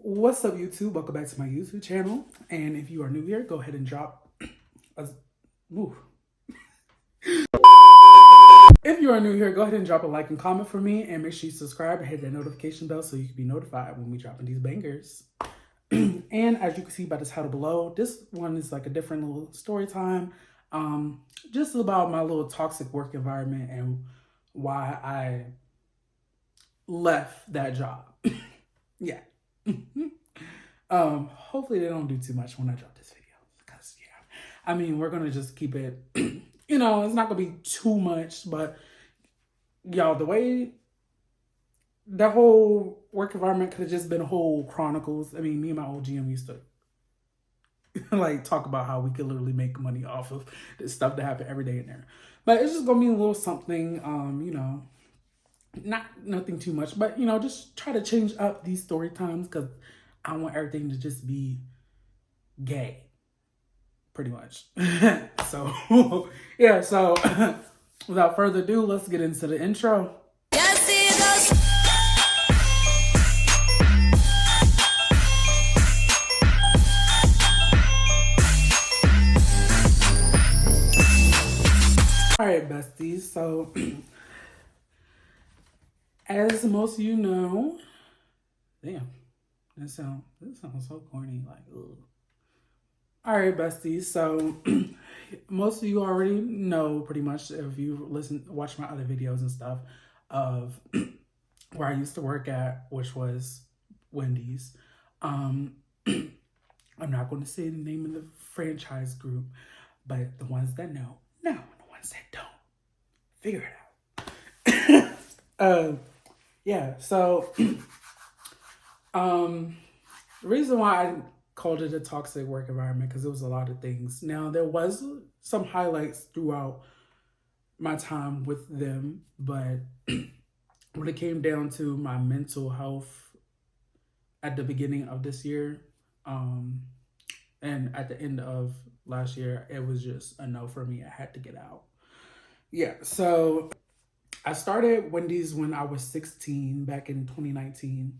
What's up, YouTube? Welcome back to my YouTube channel. And if you are new here, go ahead and drop a ooh. If you are new here, go ahead and drop a like and comment for me, and make sure you subscribe and hit that notification bell so you can be notified when we dropping these bangers. And as you can see by the title below, this one is like a different little story time, just about my little toxic work environment and why I left that job. Yeah. Hopefully they don't do too much when I drop this video, because I mean, we're gonna just keep it, it's not gonna be too much, but y'all, the way that whole work environment could have just been whole chronicles. I mean, me and my old GM used to like talk about how we could literally make money off of this stuff that happened every day in there. But it's just gonna be a little something, not nothing too much, but just try to change up these story times, because I want everything to just be gay, pretty much. So yeah, so without further ado, let's get into the intro. All right, besties. So as most of you know, damn, this sounds so corny. Like, ugh. All right, besties. So most of you already know, pretty much, if you watch my other videos and stuff, of where I used to work at, which was Wendy's. I'm not going to say the name of the franchise group, but the ones that know. The ones that don't, figure it out. Yeah, so the reason why I called it a toxic work environment, because it was a lot of things. Now, there was some highlights throughout my time with them, but when it came down to my mental health at the beginning of this year, and at the end of last year, it was just a no for me. I had to get out. Yeah, so I started Wendy's when I was 16, back in 2019.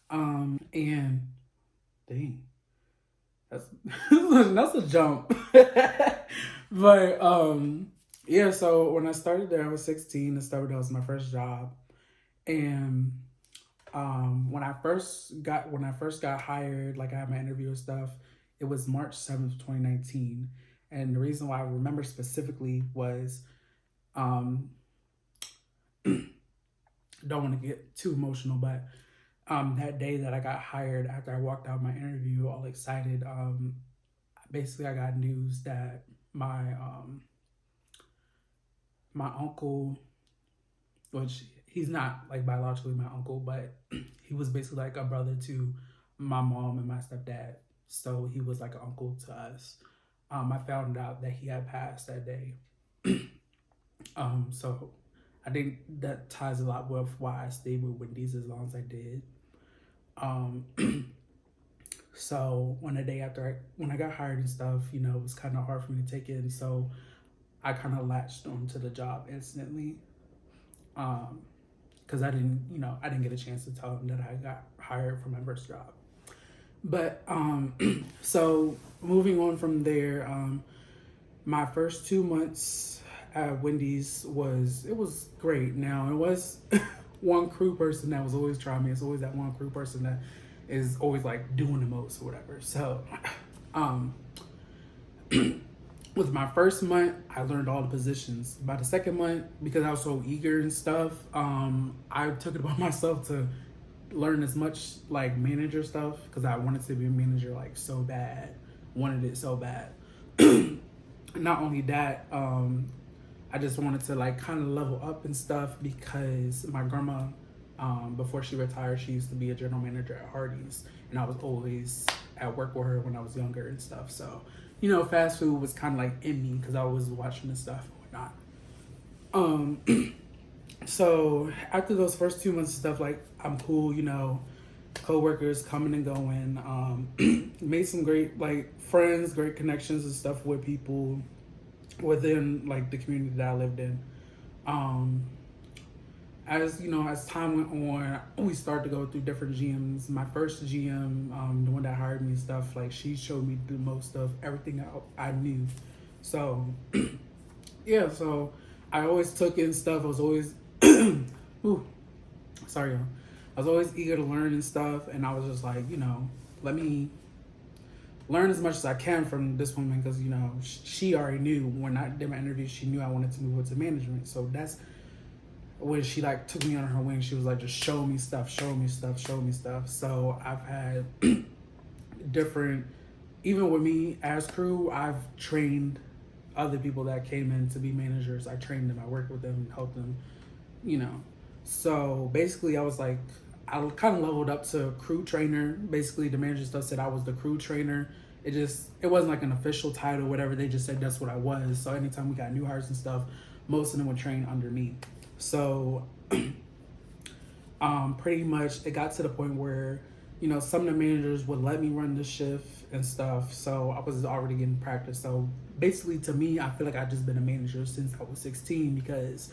And dang, that's that's a jump. But yeah, so when I started there, I was 16. That was my first job. And when I first got hired, like I had my interview and stuff, it was March 7th, 2019. And the reason why I remember specifically was don't want to get too emotional, but that day that I got hired, after I walked out my interview all excited, basically I got news that my uncle, which he's not like biologically my uncle, but he was basically like a brother to my mom and my stepdad. So he was like an uncle to us. I found out that he had passed that day. So I think that ties a lot with why I stayed with Wendy's as long as I did. So when the day after when I got hired and stuff, it was kind of hard for me to take in. So I kind of latched onto the job instantly. Because I didn't get a chance to tell them that I got hired for my first job. But so moving on from there, my first 2 months at Wendy's was great. Now, it was one crew person that was always trying me. It's always that one crew person that is always like doing the most or whatever. So with my first month, I learned all the positions. By the second month, because I was so eager and stuff, I took it upon myself to learn as much like manager stuff, because I wanted to be a manager like so bad. Wanted it so bad. Not only that, I just wanted to like kind of level up and stuff, because my grandma, before she retired, she used to be a general manager at Hardee's, and I was always at work with her when I was younger and stuff. So fast food was kind of like in me, because I was watching this stuff and whatnot. So after those first 2 months of stuff, like, I'm cool, co-workers coming and going, made some great like friends, great connections and stuff with people within like the community that I lived in. as you know, as time went on, we started to go through different GMs. My first GM, the one that hired me and stuff, like she showed me the most of everything I knew. So yeah, so I always took in stuff. I was always, ooh, sorry, y'all. I was always eager to learn and stuff, and I was just like, let me learn as much as I can from this woman because she already knew when I did my interview. She knew I wanted to move into management, so that's when she like took me under her wing. She was like, just show me stuff, show me stuff, show me stuff. So I've had different, even with me as crew, I've trained other people that came in to be managers. I trained them, I worked with them, helped them, you know. So basically, I was like, I kind of leveled up to crew trainer. Basically, the manager stuff said I was the crew trainer. It wasn't like an official title, whatever. They just said that's what I was. So anytime we got new hires and stuff, most of them would train under me. So pretty much it got to the point where some of the managers would let me run the shift and stuff, so I was already getting practice. So basically, to me, I feel like I've just been a manager since I was 16 because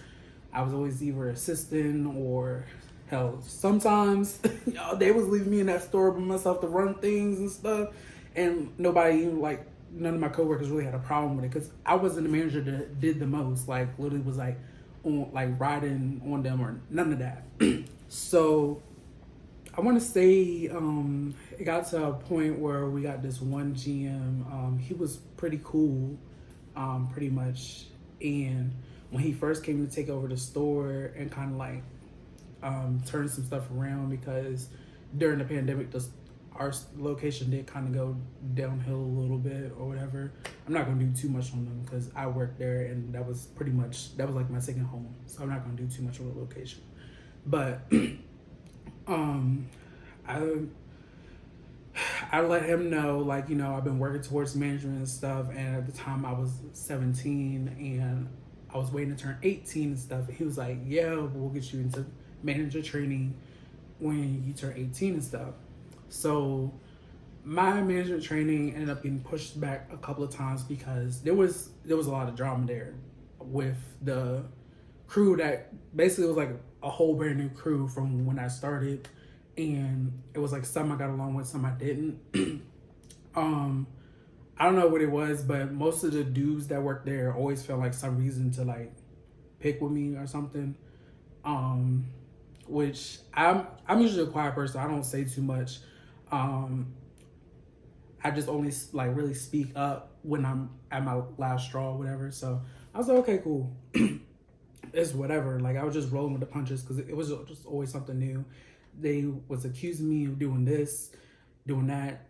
I was always either assistant or hell, sometimes they was leaving me in that store by myself to run things and stuff, and nobody even like none of my coworkers really had a problem with it because I wasn't the manager that did the most, like literally was like on like riding on them or none of that. So I want to say it got to a point where we got this one GM. He was pretty cool, pretty much. And when he first came to take over the store and kind of like turn some stuff around, because during the pandemic, our location did kind of go downhill a little bit or whatever. I'm not going to do too much on them because I worked there and that was like my second home. So I'm not going to do too much on the location. But I I let him know, like, I've been working towards management and stuff, and at the time I was 17 and I was waiting to turn 18 and stuff. And he was like, yeah, we'll get you into manager training when you turn 18 and stuff. So my management training ended up getting pushed back a couple of times because there was a lot of drama there with the crew that basically was like a whole brand new crew from when I started, and it was like some I got along with, some I didn't. I don't know what it was, but most of the dudes that worked there always felt like some reason to like pick with me or something. Which I'm usually a quiet person. I don't say too much. I just only like really speak up when I'm at my last straw or whatever. So I was like, okay, cool. It's whatever. Like, I was just rolling with the punches because it was just always something new. They was accusing me of doing this, doing that.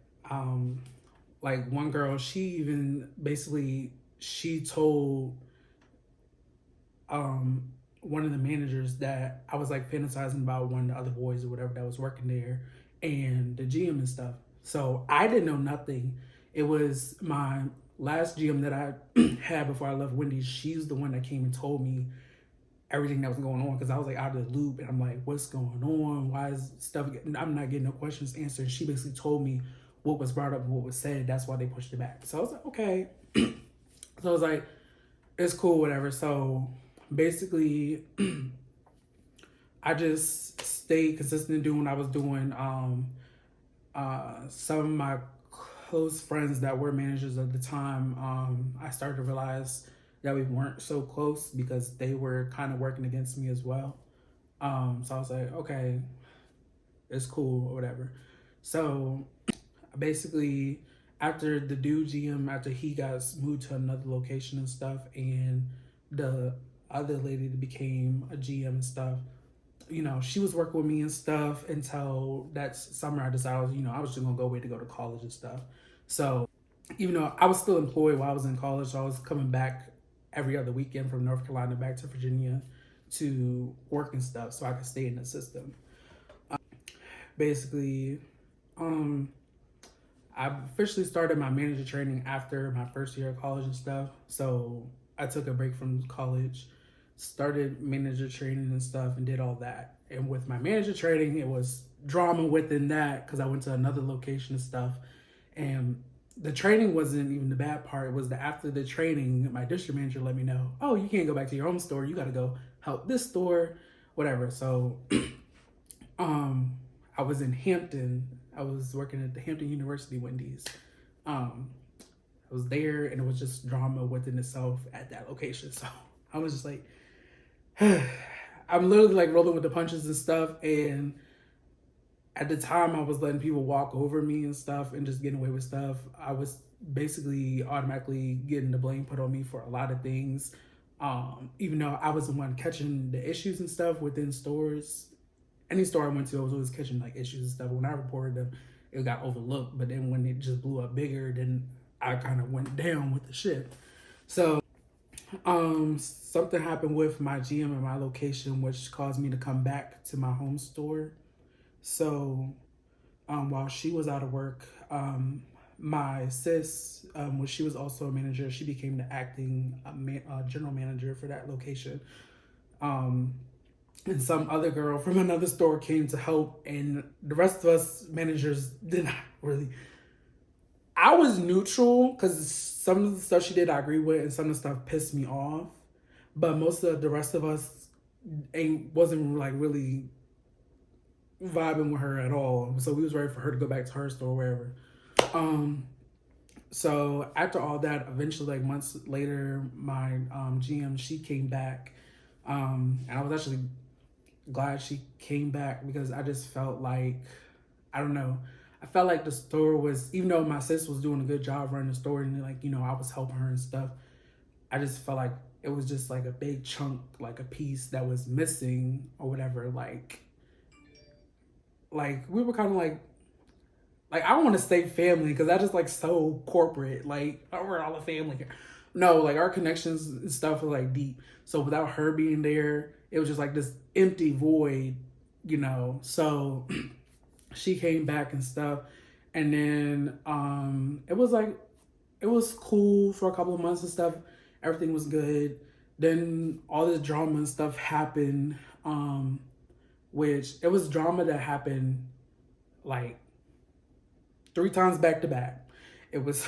Like one girl, she even basically she told one of the managers that I was like fantasizing about one of the other boys or whatever that was working there and the GM and stuff. So I didn't know nothing. It was my last GM that I had before I left Wendy's. She's the one that came and told me everything that was going on because I was like out of the loop and I'm like, what's going on? Why is stuff I'm not getting no questions answered? She basically told me what was brought up and what was said. That's why they pushed it back. So I was like, okay. So I was like, it's cool, whatever. So basically, I just stayed consistent in doing what I was doing. Some of my close friends that were managers at the time, I started to realize that we weren't so close because they were kind of working against me as well. So I was like, okay, it's cool or whatever. So basically, after the dude GM, after he got moved to another location and stuff, and the other lady that became a GM and stuff, she was working with me and stuff until that summer I decided, I was just gonna go away to go to college and stuff. So even though I was still employed while I was in college, so I was coming back every other weekend from North Carolina back to Virginia to work and stuff so I could stay in the system. Basically, I officially started my manager training after my first year of college and stuff. So I took a break from college, started manager training and stuff, and did all that. And with my manager training, it was drama within that because I went to another location and stuff. And the training wasn't even the bad part. It was after the training, my district manager let me know, oh, you can't go back to your own store. You got to go help this store whatever. So I was in Hampton. I was working at the Hampton University Wendy's. Um, I was there, and it was just drama within itself at that location. So I was just like, I'm literally like rolling with the punches and stuff. And at the time, I was letting people walk over me and stuff and just getting away with stuff. I was basically automatically getting the blame put on me for a lot of things. Even though I was the one catching the issues and stuff within stores. Any store I went to, I was always catching like issues and stuff. When I reported them, it got overlooked. But then when it just blew up bigger, then I kind of went down with the shit. So something happened with my GM and my location, which caused me to come back to my home store. So while she was out of work, my sis, when she was also a manager, she became the acting general manager for that location. And some other girl from another store came to help, and the rest of us managers did not really. I was neutral because some of the stuff she did I agree with, and some of the stuff pissed me off. But most of the rest of us wasn't like really vibing with her at all. So we was ready for her to go back to her store or wherever. So after all that, eventually like months later, my GM, she came back. And I was actually glad she came back because I just felt like, I don't know, I felt like the store was, even though my sis was doing a good job running the store and like, you know, I was helping her and stuff, I just felt like it was just like a big chunk, like a piece that was missing or whatever. Like we were kind of like I don't want to say family because that is like so corporate. Like, oh, we're all a family here. No, like our connections and stuff are like deep. So without her being there, it was just like this empty void, you know. So she came back and stuff, and then it was like it was cool for a couple of months and stuff. Everything was good. Then all this drama and stuff happened, which it was drama that happened like 3 times back to back. It was,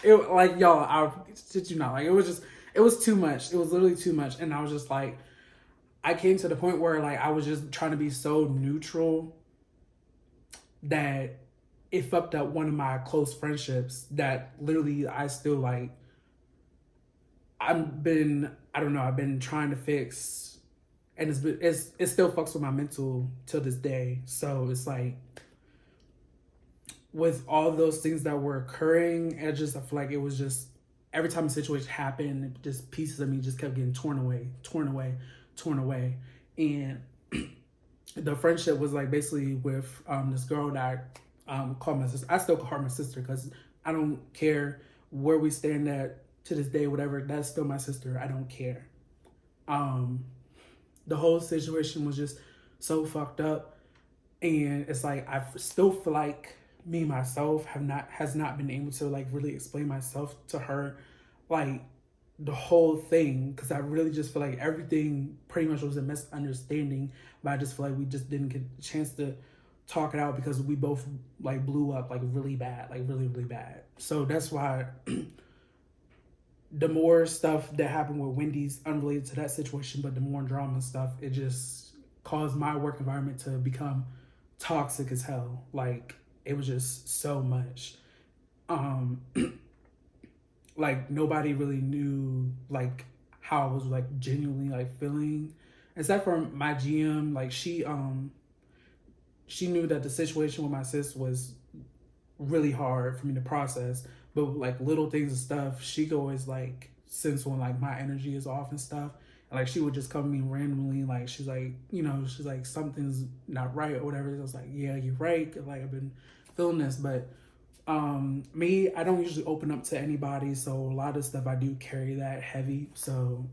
it like y'all, I shit you not, like it was too much. It was literally too much, and I was just like, I came to the point where like I was just trying to be so neutral that it fucked up one of my close friendships that literally I still like. I've been trying to fix, and it still fucks with my mental till this day. So it's like, with all those things that were occurring, I feel like it was just every time a situation happened, just pieces of me just kept getting torn away. And the friendship was like basically with this girl that I call my sister. I still call her my sister because I don't care where we stand at to this day, whatever. That's still my sister. I don't care. The whole situation was just so fucked up, and it's like I still feel like me myself has not been able to like really explain myself to her, like the whole thing, because I really just feel like everything pretty much was a misunderstanding, but I just feel like we just didn't get a chance to talk it out because we both like blew up like really bad, like really bad. So that's why the more stuff that happened with Wendy's unrelated to that situation, but the more drama and stuff, it just caused my work environment to become toxic as hell. Like it was just so much. Like nobody really knew like how I was like genuinely like feeling, except for my GM. Like she knew that the situation with my sis was really hard for me to process, but like little things and stuff, she could always like sense when like my energy is off and stuff. And like she would just come to me randomly, like she's like, you know, she's like something's not right or whatever. I was like, yeah, you're right. Like I've been feeling this, but me, I don't usually open up to anybody, so a lot of stuff I do carry that heavy. So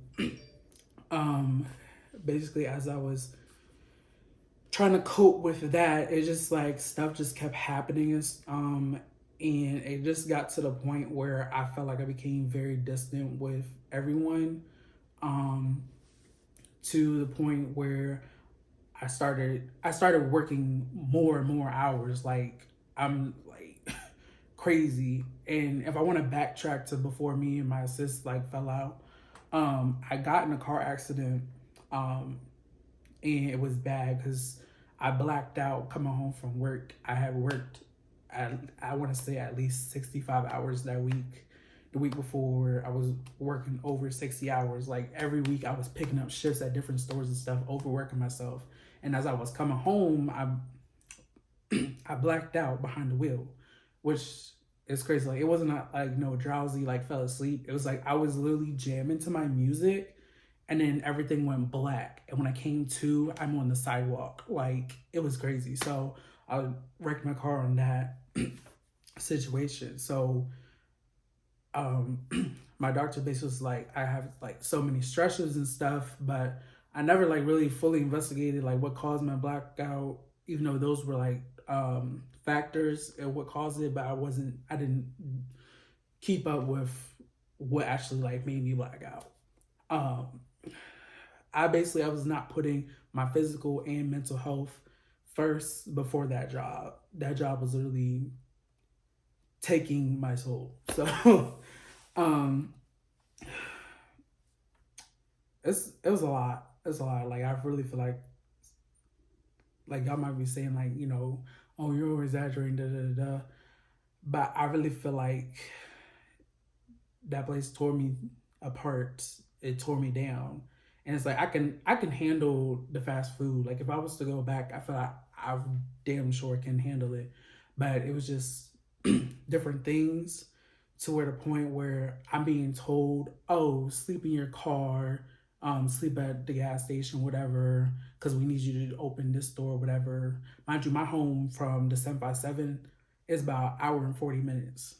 basically as I was trying to cope with that, it just like stuff just kept happening, and it just got to the point where I felt like I became very distant with everyone, to the point where I started working more and more hours. Like I'm like crazy. And if I want to backtrack to before me and my sis like fell out, I got in a car accident and it was bad because I blacked out coming home from work. I had worked, I want to say at least 65 hours that week. The week before, I was working over 60 hours. Like every week, I was picking up shifts at different stores and stuff, overworking myself. And as I was coming home, I blacked out behind the wheel, which is crazy. Like it wasn't like no drowsy, like fell asleep. It was like I was literally jamming to my music, and then everything went black. And when I came to, I'm on the sidewalk. Like it was crazy. So I wrecked my car on that situation. So um my doctor basically was like, I have like so many stressors and stuff, but I never like really fully investigated like what caused my blackout, even though those were like factors and what caused it, but I didn't keep up with what actually like made me black out. um I was not putting my physical and mental health first before that job. That job was literally taking my soul. So um it was a lot. It's a lot. Like I really feel like y'all might be saying like, oh, you're exaggerating, da da da. But I really feel like that place tore me apart. It tore me down. And it's like I can handle the fast food. Like if I was to go back, I feel like I damn sure can handle it. But it was just different things to where the point where I'm being told, oh, sleep in your car, sleep at the gas station, whatever, because we need you to open this door, whatever. Mind you, my home from the 757 is about an hour and 40 minutes.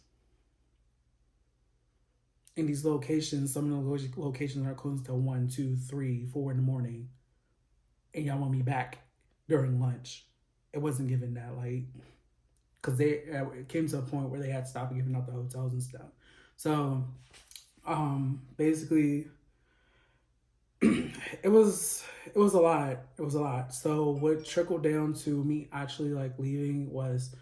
In these locations, some of the locations are closed till 1, 2, 3, 4 in the morning, and y'all want me back during lunch. It wasn't given that like, because it came to a point where they had to stop giving out the hotels and stuff. So basically it was a lot. It was a lot. So what trickled down to me actually like leaving was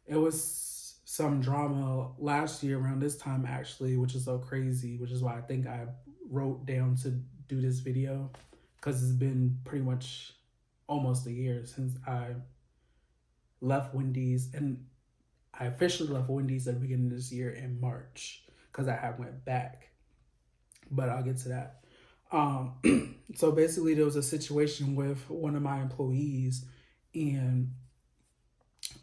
it was some drama last year around this time actually, which is so crazy, which is why I think I wrote down to do this video because it's been pretty much almost a year since I left Wendy's, and I officially left Wendy's at the beginning of this year in March because I have went back, but I'll get to that. So basically, there was a situation with one of my employees, and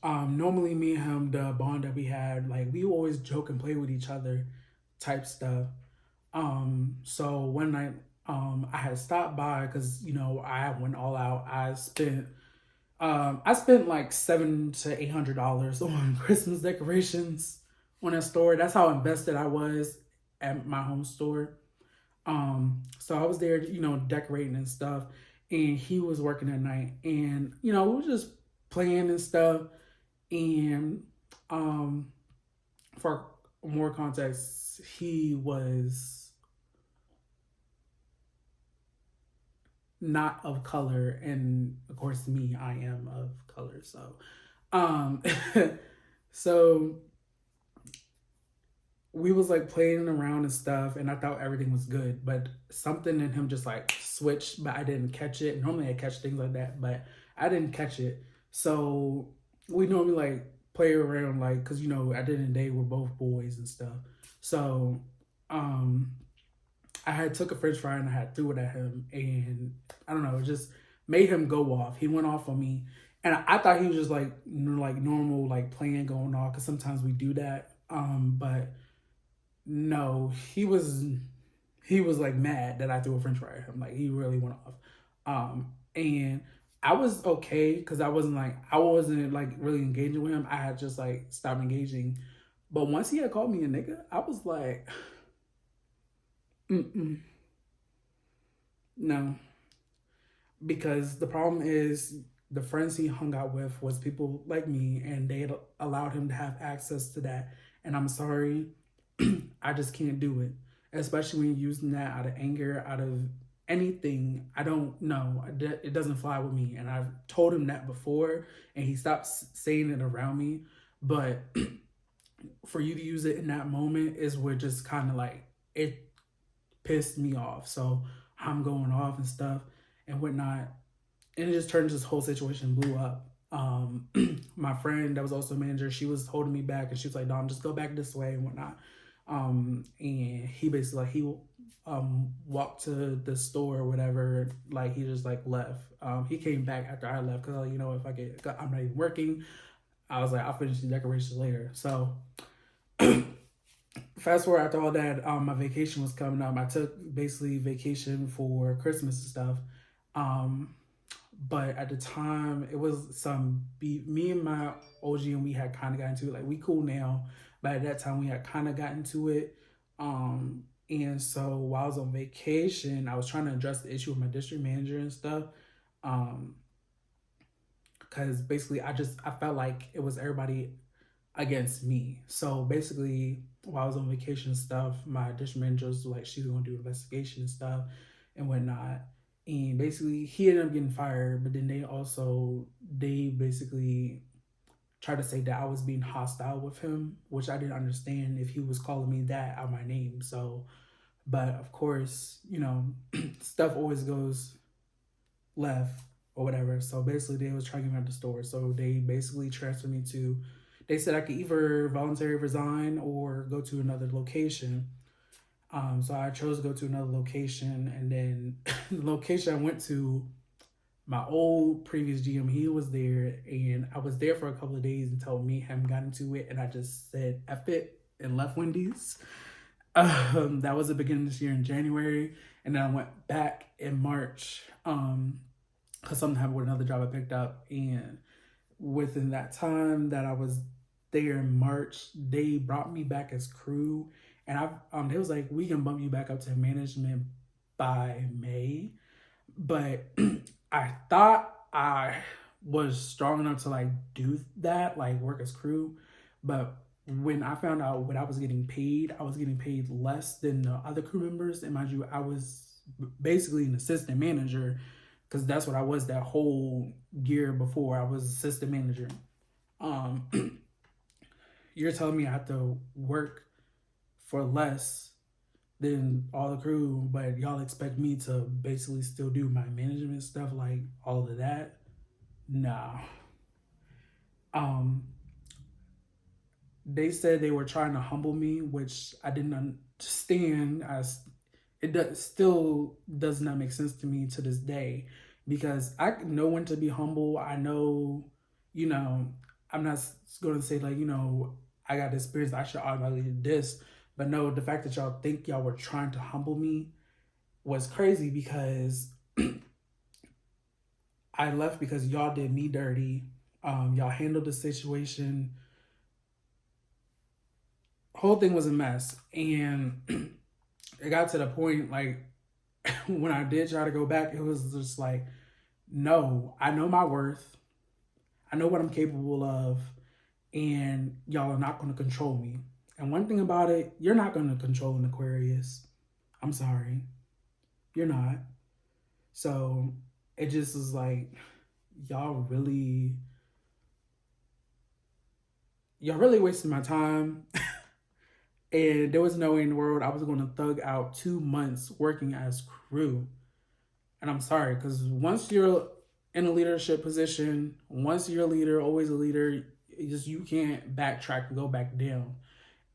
normally me and him, the bond that we had, like we always joke and play with each other, type stuff. So one night, I had stopped by because I went all out. I spent like $700 to $800 on Christmas decorations on a store. That's how invested I was at my home store. So I was there, decorating and stuff, and he was working at night, and we were just playing and stuff. And for more context, he was not of color, and of course, me, I am of color. So, um, so we was like playing around and stuff, and I thought everything was good, but something in him just like switched, but I didn't catch it. Normally I catch things like that, but I didn't catch it. So we normally like play around, like, because at the end of the day we're both boys and stuff. So um I had took a french fry and I had threw it at him, and I don't know, it just made him go off. He went off on me, and I thought he was just like normal, like playing, going off, because sometimes we do that. But no, he was like mad that I threw a french fry at him. Like he really went off. And I was okay because I wasn't like really engaging with him. I had just like stopped engaging. But once he had called me a nigga, I was like, mm-mm, no. Because the problem is the friends he hung out with was people like me, and they had allowed him to have access to that. And I'm sorry, I just can't do it, especially when you're using that out of anger, out of anything. I don't know. It doesn't fly with me, and I've told him that before, and he stopped saying it around me. But for you to use it in that moment is where just kind of like it pissed me off. So I'm going off and stuff and whatnot. and it just turned, this whole situation blew up. My friend that was also a manager, she was holding me back, and she was like, "Dom, just go back this way and whatnot." And he basically like he walked to the store or whatever. Like he just like left. He came back after I left because like, if I'm not even working. I was like, I'll finish the decorations later. So fast forward after all that, my vacation was coming up. I took basically vacation for Christmas and stuff. Um, but at the time, it was me and my OG, and we had kind of gotten into it. Like we cool now, but at that time we had kind of gotten to it. And so while I was on vacation, I was trying to address the issue with my district manager and stuff. Um, because basically I felt like it was everybody against me. So basically, while I was on vacation and stuff, my district manager was like, she's gonna do investigation and stuff and whatnot. And basically, he ended up getting fired. But then they basically tried to say that I was being hostile with him, which I didn't understand if he was calling me that out my name. So, but of course, stuff always goes left or whatever. So basically, they was trying to get me out the store. So they basically transferred me to. They said I could either voluntarily resign or go to another location. So I chose to go to another location, and then the location I went to, my old previous GM, he was there, and I was there for a couple of days until me and him got into it, and I just said F it and left Wendy's. That was the beginning of this year in January, and then I went back in March because something happened with another job I picked up, and within that time that I was there in March, they brought me back as crew, and they was like, we can bump you back up to management by May, but I thought I was strong enough to like do that, like work as crew, but when I found out what I was getting paid less than the other crew members, and mind you, I was basically an assistant manager because that's what I was that whole year before. I was assistant manager. Um, you're telling me I have to work for less than all the crew, but y'all expect me to basically still do my management stuff, like all of that? Nah. Um, they said they were trying to humble me, which I didn't understand. Still does not make sense to me to this day, because I know when to be humble. I know, you know, I'm not going to say like, I got experience, I should automatically do this. But no, the fact that y'all think y'all were trying to humble me was crazy, because I left because y'all did me dirty. Y'all handled the situation. Whole thing was a mess, and it got to the point like when I did try to go back, it was just like, no, I know my worth. I know what I'm capable of, and y'all are not going to control me. And one thing about it, you're not going to control an Aquarius. I'm sorry, you're not. So it just is like, y'all really, y'all really wasting my time. And there was no way in the world I was going to thug out 2 months working as crew. And I'm sorry, because once you're in a leadership position, once you're a leader, always a leader, you can't backtrack and go back down.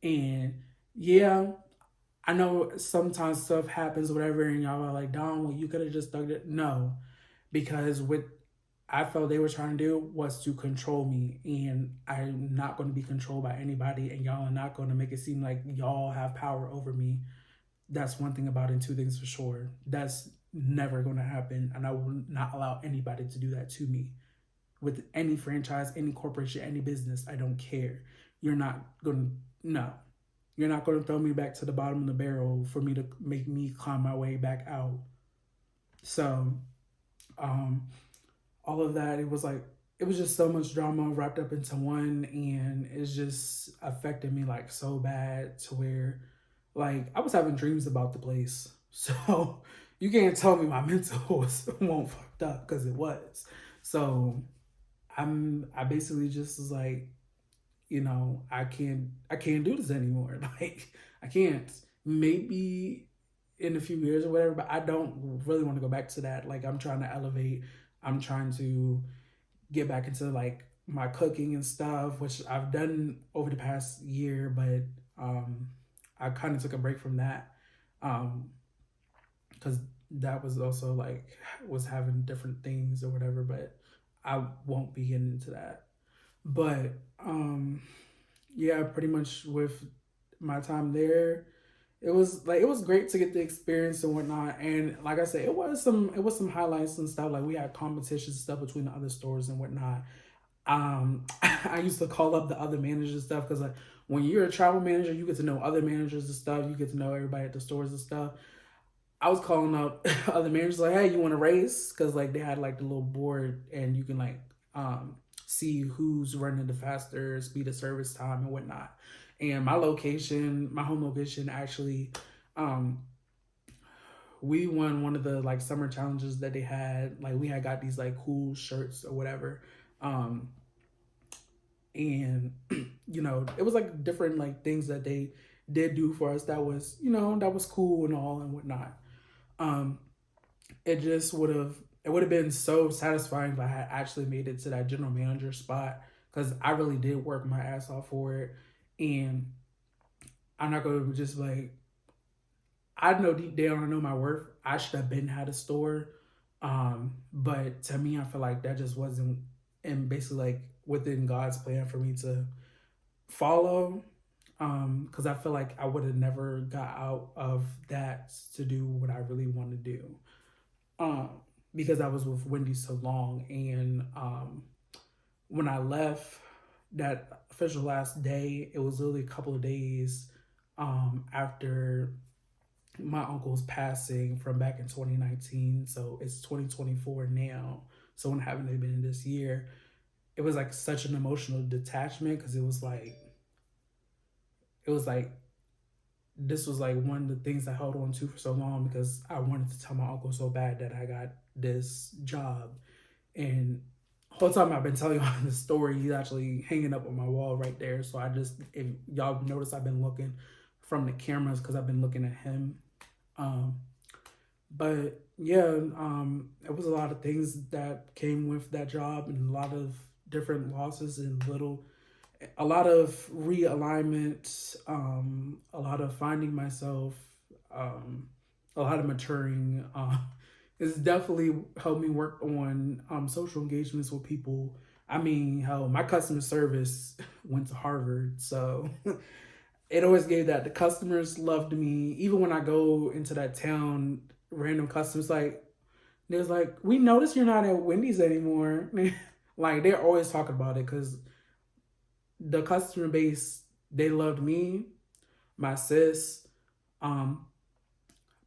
And yeah, I know sometimes stuff happens, whatever, and y'all are like, Don, well, you could have just thugged it. No, because what I felt they were trying to do was to control me, and I'm not going to be controlled by anybody, and y'all are not going to make it seem like y'all have power over me. That's one thing about it, and two things for sure. That's never going to happen, and I will not allow anybody to do that to me. With any franchise, any corporation, any business, I don't care. You're not going to, no. You're not going to throw me back to the bottom of the barrel for me to make me climb my way back out. So, um, all of that, it was just so much drama wrapped up into one, and it's just affected me like so bad to where like I was having dreams about the place. So you can't tell me my mental won't fucked up, because it was. So I basically just was like, I can't do this anymore. Like I can't. Maybe in a few years or whatever, but I don't really want to go back to that. Like I'm trying to elevate. I'm trying to get back into like my cooking and stuff, which I've done over the past year, but um, I kind of took a break from that because that was also like was having different things or whatever. But I won't be getting into that. But yeah, pretty much with my time there, it was great to get the experience and whatnot. And like I said, it was some highlights and stuff. Like we had competitions and stuff between the other stores and whatnot. I used to call up the other managers and stuff because like when you're a travel manager, you get to know other managers and stuff. You get to know everybody at the stores and stuff. I was calling up other managers like, "Hey, you want to race?" Because like they had like the little board and you can like see who's running the faster speed of service time and whatnot. And my home location, actually, um, we won one of the like summer challenges that they had. Like we had got these like cool shirts or whatever. Um, and you know it was like different like things that they did do for us that was that was cool and all and whatnot. um it just would have been so satisfying if I had actually made it to that general manager spot because I really did work my ass off for it. And I'm not gonna just like I know deep down I know my worth. I should have been had a store. But to me I feel like that just wasn't and basically like within God's plan for me to follow. Because I feel like I would have never got out of that to do what I really want to do. Um, because I was with Wendy so long, and when I left that official last day, it was literally a couple of days after my uncle's passing from back in 2019. So it's 2024 now. So when having it been this year, it was like such an emotional detachment because it was like this was like one of the things I held on to for so long because I wanted to tell my uncle so bad that I got this job. And the whole time I've been telling y'all this story, he's actually hanging up on my wall right there. So I just, if y'all notice, I've been looking from the cameras because I've been looking at him. Um, but yeah, it was a lot of things that came with that job and a lot of different losses and a lot of realignment, a lot of finding myself, um, a lot of maturing. It's definitely helped me work on social engagements with people. I mean, hell, my customer service went to Harvard, so it always gave that. The customers loved me. Even when I go into that town, random customers like, they was like, "We noticed you're not at Wendy's anymore." Like they're always talking about it because the customer base, they loved me, my sis, um,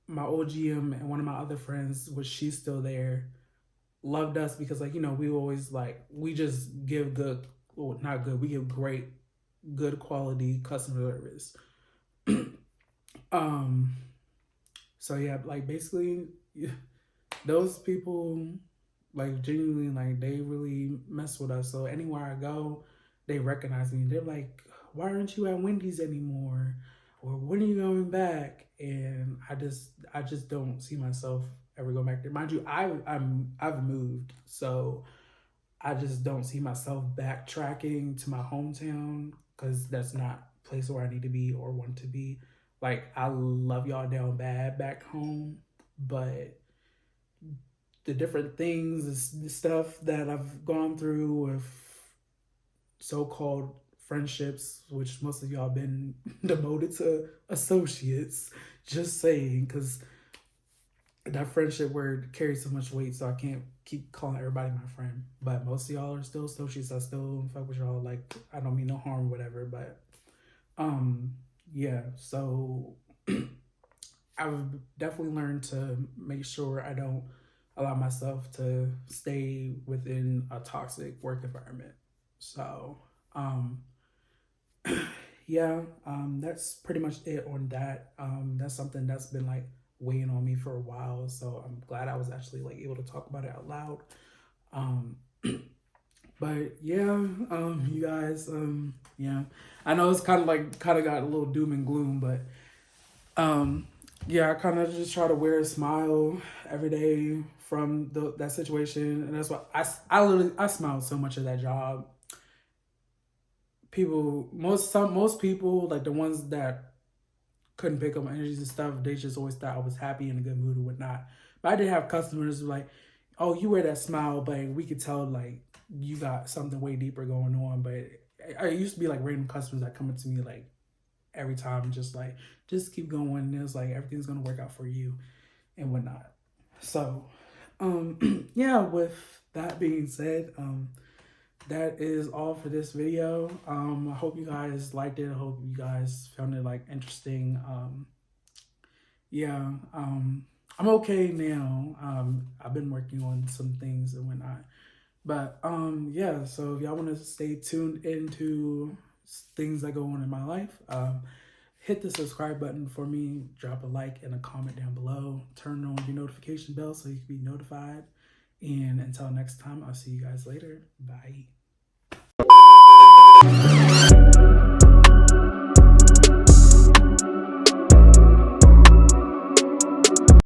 my OGM, and one of my other friends, which she's still there, loved us because like we always like we just give good, well, not good, we give great, good quality customer service. um, so yeah, like basically, yeah, those people like genuinely like they really mess with us. So anywhere I go, they recognize me. They're like, "Why aren't you at Wendy's anymore?" Or "When are you going back?" And I just don't see myself ever going back there. Mind you, I've moved, so I just don't see myself backtracking to my hometown because that's not a place where I need to be or want to be. Like I love y'all down bad back home, but the different things, the stuff that I've gone through with so-called friendships, which most of y'all been demoted to associates. Just saying, because that friendship word carries so much weight, so I can't keep calling everybody my friend. But most of y'all are still associates. I still fuck with y'all. Like I don't mean no harm, whatever. But um, yeah. So I've definitely learned to make sure I don't allow myself to stay within a toxic work environment. So, um, yeah, that's pretty much it on that. That's something that's been like weighing on me for a while. So I'm glad I was actually like able to talk about it out loud. Um, but yeah, you guys, yeah, I know it's kind of got a little doom and gloom, but um, yeah, I kind of just try to wear a smile every day, from that situation, and that's why I smiled so much at that job. Most people, like the ones that couldn't pick up my energies and stuff, they just always thought I was happy in a good mood or whatnot. But I did have customers who like, oh, you wear that smile, but we could tell like you got something way deeper going on. But I used to be like random customers that come up to me like every time, just like, just keep going. And it was like everything's gonna work out for you and whatnot. So, yeah. With that being said, that is all for this video. I hope you guys liked it. I hope you guys found it like interesting. Yeah. I'm okay now. I've been working on some things and whatnot. But yeah, so if y'all want to stay tuned into things that go on in my life, hit the subscribe button for me, drop a like and a comment down below, turn on your notification bell so you can be notified. And until next time, I'll see you guys later. Bye.